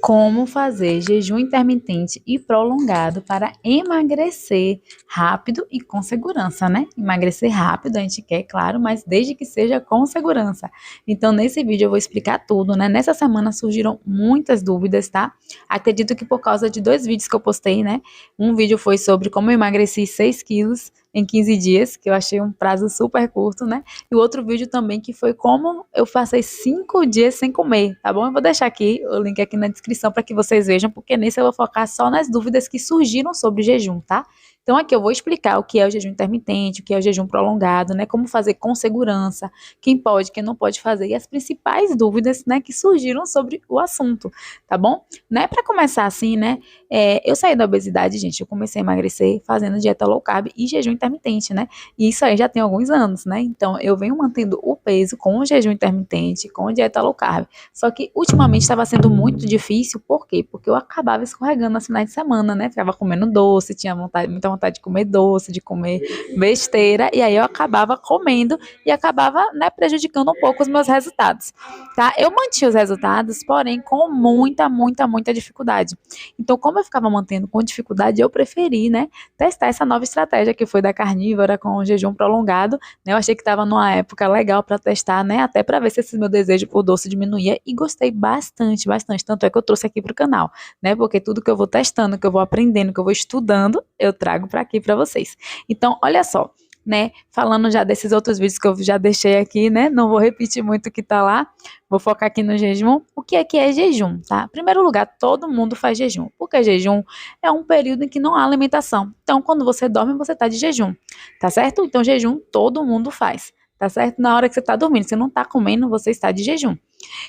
Como fazer jejum intermitente e prolongado para emagrecer rápido e com segurança, né? Emagrecer rápido a gente quer, claro, mas desde que seja com segurança. Então, nesse vídeo eu vou explicar tudo, né? Nessa semana surgiram muitas dúvidas, tá? Acredito que por causa de 2 vídeos que eu postei, né? Um vídeo foi sobre como eu emagreci 6 quilos em 15 dias, que eu achei um prazo super curto, né? E o outro vídeo também que foi como eu passei 5 dias sem comer, tá bom? Eu vou deixar aqui o link aqui na descrição para que vocês vejam, porque nesse eu vou focar só nas dúvidas que surgiram sobre jejum, tá? Então aqui eu vou explicar o que é o jejum intermitente, o que é o jejum prolongado, né? Como fazer com segurança, quem pode, quem não pode fazer e as principais dúvidas, né, que surgiram sobre o assunto, tá bom? Né? Para começar assim, né? Eu saí da obesidade, gente, eu comecei a emagrecer fazendo dieta low carb e jejum intermitente, né? E isso aí já tem alguns anos, né? Então eu venho mantendo o peso com o jejum intermitente, com dieta low carb. Só que ultimamente estava sendo muito difícil, por quê? Porque eu acabava escorregando nos finais de semana, né? Ficava comendo doce, tinha vontade, muita vontade de comer doce, de comer besteira, e aí eu acabava comendo e acabava, né, prejudicando um pouco os meus resultados, tá? Eu mantinha os resultados, porém com muita dificuldade. Então, como eu ficava mantendo com dificuldade, eu preferi, né, testar essa nova estratégia que foi da carnívora com o jejum prolongado, né? Eu achei que estava numa época legal para testar, né, até para ver se esse meu desejo por doce diminuía e gostei bastante, tanto é que eu trouxe aqui para o canal, né? Porque tudo que eu vou testando, que eu vou aprendendo, que eu vou estudando, eu trago para aqui para vocês. Então, olha só, né? Falando já desses outros vídeos que eu já deixei aqui, né? Não vou repetir muito o que tá lá. Vou focar aqui no jejum. O que é jejum, tá? Em primeiro lugar, todo mundo faz jejum. Porque jejum é um período em que não há alimentação. Então, quando você dorme, você tá de jejum, tá certo? Então, jejum todo mundo faz, tá certo? Na hora que você tá dormindo, você não tá comendo, você está de jejum.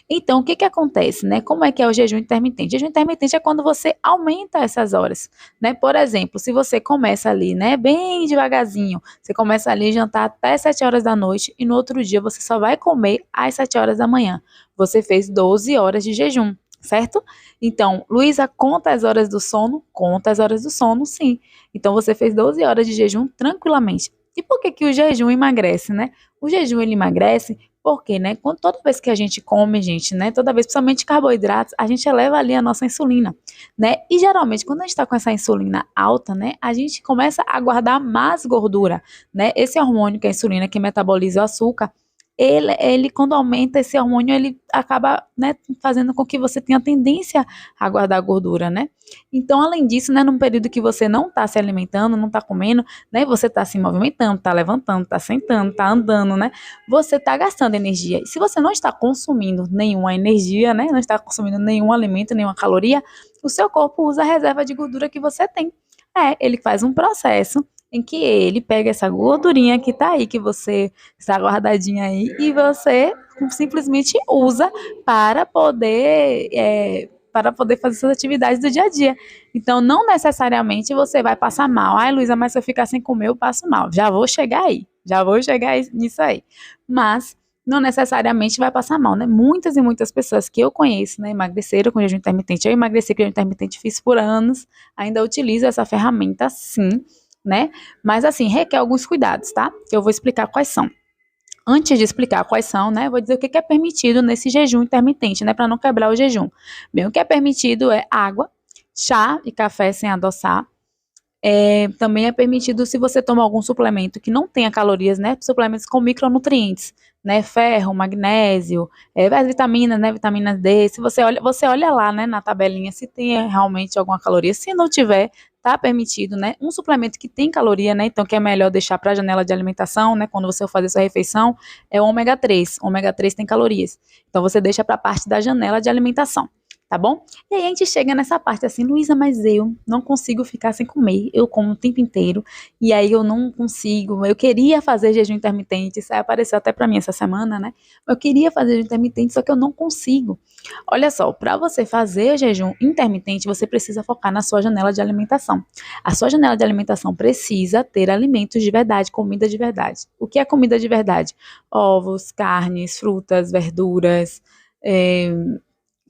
Então, o que que acontece, né? Como é que é o jejum intermitente? Jejum intermitente é quando você aumenta essas horas, né? Por exemplo, se você começa ali, né, bem devagarzinho, você começa ali a jantar até 7 horas da noite e no outro dia você só vai comer às 7 horas da manhã. Você fez 12 horas de jejum, certo? Então, Luísa, conta as horas do sono? Conta as horas do sono, sim. Então, você fez 12 horas de jejum tranquilamente. E por que que o jejum emagrece, né? O jejum, ele emagrece porque, né, toda vez que a gente come, gente, né, toda vez, principalmente carboidratos, a gente eleva ali a nossa insulina, né, e geralmente quando a gente está com essa insulina alta, né, a gente começa a guardar mais gordura, né, esse hormônio que é a insulina, que metaboliza o açúcar, ele quando aumenta esse hormônio, ele acaba, né, fazendo com que você tenha tendência a guardar gordura, né. Então, além disso, né, num período que você não está se alimentando, não está comendo, né, você está se movimentando, está levantando, está sentando, está andando, né, você está gastando energia. E se você não está consumindo nenhuma energia, né, não está consumindo nenhum alimento, nenhuma caloria, o seu corpo usa a reserva de gordura que você tem. Ele faz um processo em que ele pega essa gordurinha que tá aí, que você está guardadinha aí, e você simplesmente usa para poder fazer suas atividades do dia a dia. Então, não necessariamente você vai passar mal. Ai, Luísa, mas se eu ficar sem comer, eu passo mal. Já vou chegar nisso aí. Mas não necessariamente vai passar mal, né? Muitas e muitas pessoas que eu conheço, né, emagreceram com jejum intermitente. Eu emagreci com jejum intermitente, fiz por anos, ainda utilizo essa ferramenta sim, né? Mas assim, requer alguns cuidados, tá? Que eu vou explicar quais são. Antes de explicar quais são, né, vou dizer o que é permitido nesse jejum intermitente, né, para não quebrar o jejum. Bem, o que é permitido é água, chá e café sem adoçar. Também é permitido se você toma algum suplemento que não tenha calorias, né, suplementos com micronutrientes, né, ferro, magnésio, as vitaminas, né, vitamina D. Se você olha lá, né, na tabelinha se tem realmente alguma caloria. Se não tiver, tá permitido, né? Um suplemento que tem caloria, né? Então que é melhor deixar para a janela de alimentação, né? Quando você for fazer sua refeição, é o ômega 3. O ômega 3 tem calorias. Então você deixa para a parte da janela de alimentação, tá bom? E aí a gente chega nessa parte assim, Luísa, mas eu não consigo ficar sem comer. Eu como o tempo inteiro e aí eu não consigo. Eu queria fazer jejum intermitente, isso aí apareceu até para mim essa semana, né? Eu queria fazer jejum intermitente, só que eu não consigo. Olha só, para você fazer jejum intermitente, você precisa focar na sua janela de alimentação. A sua janela de alimentação precisa ter alimentos de verdade, comida de verdade. O que é comida de verdade? Ovos, carnes, frutas, verduras,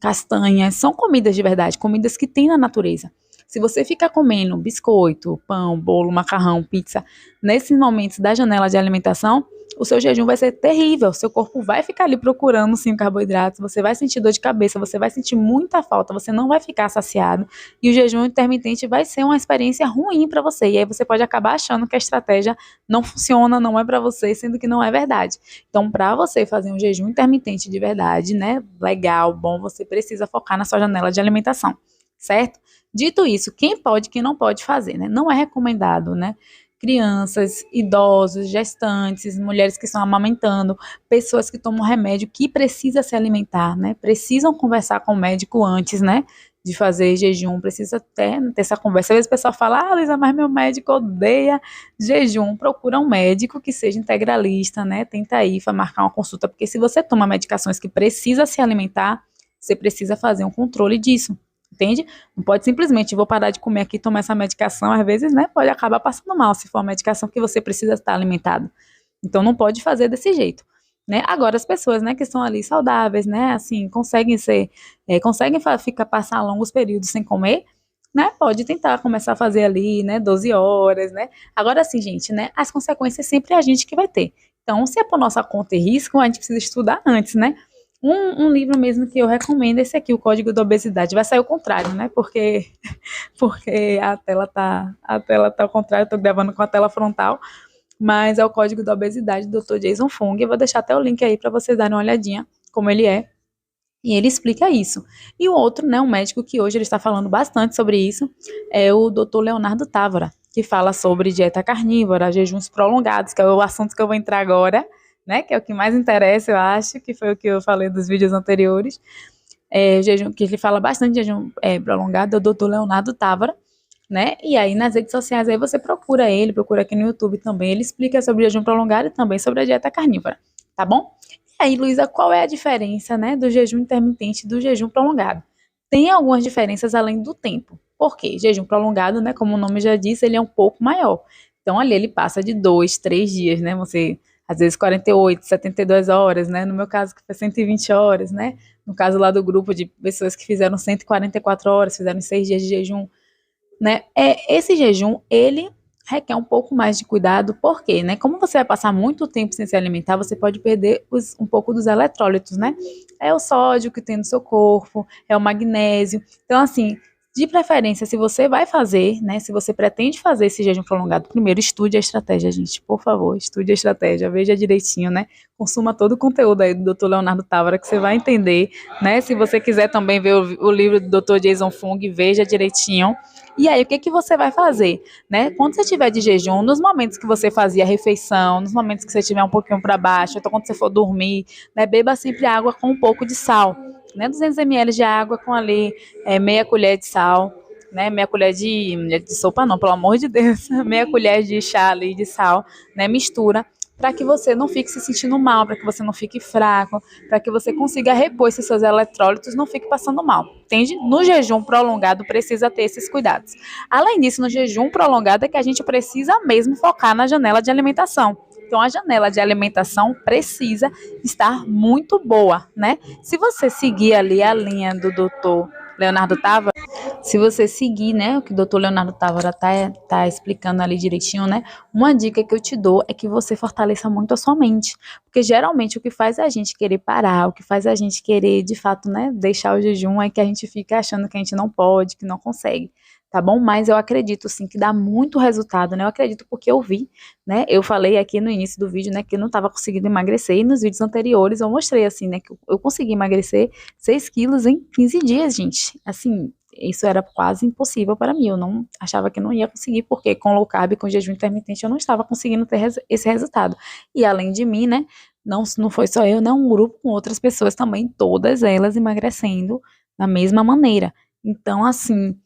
castanhas, são comidas de verdade, comidas que tem na natureza. Se você ficar comendo biscoito, pão, bolo, macarrão, pizza, nesses momentos da janela de alimentação, o seu jejum vai ser terrível, seu corpo vai ficar ali procurando sim carboidratos, você vai sentir dor de cabeça, você vai sentir muita falta, você não vai ficar saciado e o jejum intermitente vai ser uma experiência ruim para você. E aí você pode acabar achando que a estratégia não funciona, não é para você, sendo que não é verdade. Então, para você fazer um jejum intermitente de verdade, né, legal, bom, você precisa focar na sua janela de alimentação, certo? Dito isso, quem pode, quem não pode fazer, né? Não é recomendado, né? Crianças, idosos, gestantes, mulheres que estão amamentando, pessoas que tomam remédio, que precisa se alimentar, né? Precisam conversar com o médico antes, né? De fazer jejum, precisa ter essa conversa. Às vezes o pessoal fala, Luísa, mas meu médico odeia jejum. Procura um médico que seja integralista, né? Tenta aí marcar uma consulta, porque se você toma medicações que precisa se alimentar, você precisa fazer um controle disso. Entende? Não pode simplesmente, vou parar de comer aqui e tomar essa medicação, às vezes, né, pode acabar passando mal, se for uma medicação que você precisa estar alimentado. Então, não pode fazer desse jeito, né? Agora, as pessoas, né, que estão ali saudáveis, né, assim, conseguem passar longos períodos sem comer, né, pode tentar começar a fazer ali, né, 12 horas, né? Agora, assim, gente, né, as consequências sempre é a gente que vai ter. Então, se é por nossa conta e risco, a gente precisa estudar antes, né? Um livro mesmo que eu recomendo é esse aqui, O Código da Obesidade. Vai sair o contrário, né? Porque a tela tá ao contrário, eu tô gravando com a tela frontal, mas é o Código da Obesidade do Dr. Jason Fung. Eu vou deixar até o link aí para vocês darem uma olhadinha como ele é. E ele explica isso. E o outro, né, um médico que hoje ele está falando bastante sobre isso, é o Dr. Leonardo Távora, que fala sobre dieta carnívora, jejuns prolongados, que é o assunto que eu vou entrar agora, né, que é o que mais interessa, eu acho, que foi o que eu falei dos vídeos anteriores. Jejum, que ele fala bastante de jejum prolongado, é o Dr. Leonardo Távora, né? E aí nas redes sociais aí você procura ele, procura aqui no YouTube também, ele explica sobre o jejum prolongado e também sobre a dieta carnívora, tá bom? E aí, Luísa, qual é a diferença, né, do jejum intermitente e do jejum prolongado? Tem algumas diferenças além do tempo. Por quê? Jejum prolongado, né, como o nome já disse, ele é um pouco maior. Então ali ele passa de 2, 3 dias, né? Você às vezes 48, 72 horas, né? No meu caso que foi 120 horas, né? No caso lá do grupo de pessoas que fizeram 144 horas, fizeram 6 dias de jejum, né? Esse jejum, ele requer um pouco mais de cuidado, porque, né? Como você vai passar muito tempo sem se alimentar, você pode perder um pouco dos eletrólitos, né? É o sódio que tem no seu corpo, é o magnésio. Então, assim, de preferência, se você vai fazer, né? Se você pretende fazer esse jejum prolongado, primeiro estude a estratégia, gente. Por favor, estude a estratégia, veja direitinho, né? Consuma todo o conteúdo aí do Dr. Leonardo Távora, que você vai entender, né? Se você quiser também ver o livro do Dr. Jason Fung, veja direitinho. E aí, o que você vai fazer, né? Quando você estiver de jejum, nos momentos que você fazia a refeição, nos momentos que você estiver um pouquinho para baixo, então quando você for dormir, né? Beba sempre água com um pouco de sal, né? 200 ml de água com ali meia colher de sal, né? Meia colher de sopa não, pelo amor de Deus, meia colher de chá ali de sal, né? Mistura para que você não fique se sentindo mal, para que você não fique fraco, para que você consiga repor esses seus eletrólitos, não fique passando mal, entende? No jejum prolongado precisa ter esses cuidados. Além disso, no jejum prolongado é que a gente precisa mesmo focar na janela de alimentação. Então, a janela de alimentação precisa estar muito boa, né? Se você seguir ali a linha do doutor Leonardo Távora, se você seguir, né, o que o doutor Leonardo Távora tá explicando ali direitinho, né, uma dica que eu te dou é que você fortaleça muito a sua mente, porque geralmente o que faz a gente querer parar, o que faz a gente querer, de fato, né, deixar o jejum é que a gente fica achando que a gente não pode, que não consegue, tá bom? Mas eu acredito, sim, que dá muito resultado, né, eu acredito porque eu vi, né, eu falei aqui no início do vídeo, né, que eu não estava conseguindo emagrecer, e nos vídeos anteriores eu mostrei, assim, né, que eu consegui emagrecer 6 quilos em 15 dias, gente, assim, isso era quase impossível para mim, eu não achava que não ia conseguir, porque com low carb, com jejum intermitente, eu não estava conseguindo ter esse resultado. E além de mim, né, não foi só eu, né, um grupo com outras pessoas também, todas elas emagrecendo da mesma maneira. Então, assim,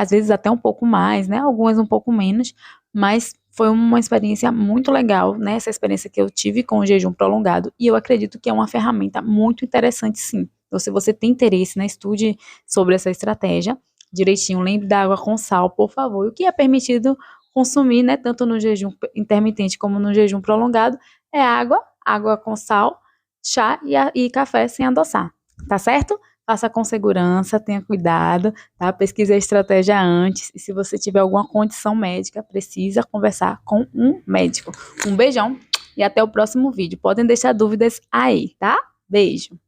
às vezes até um pouco mais, né, algumas um pouco menos, mas foi uma experiência muito legal, né, essa experiência que eu tive com o jejum prolongado, e eu acredito que é uma ferramenta muito interessante, sim. Então, se você tem interesse, né, estude sobre essa estratégia direitinho. Lembre da água com sal, por favor. E o que é permitido consumir, né, tanto no jejum intermitente como no jejum prolongado, é água com sal, chá e café sem adoçar. Tá certo? Faça com segurança, tenha cuidado, tá? Pesquise a estratégia antes. E se você tiver alguma condição médica, precisa conversar com um médico. Um beijão e até o próximo vídeo. Podem deixar dúvidas aí, tá? Beijo!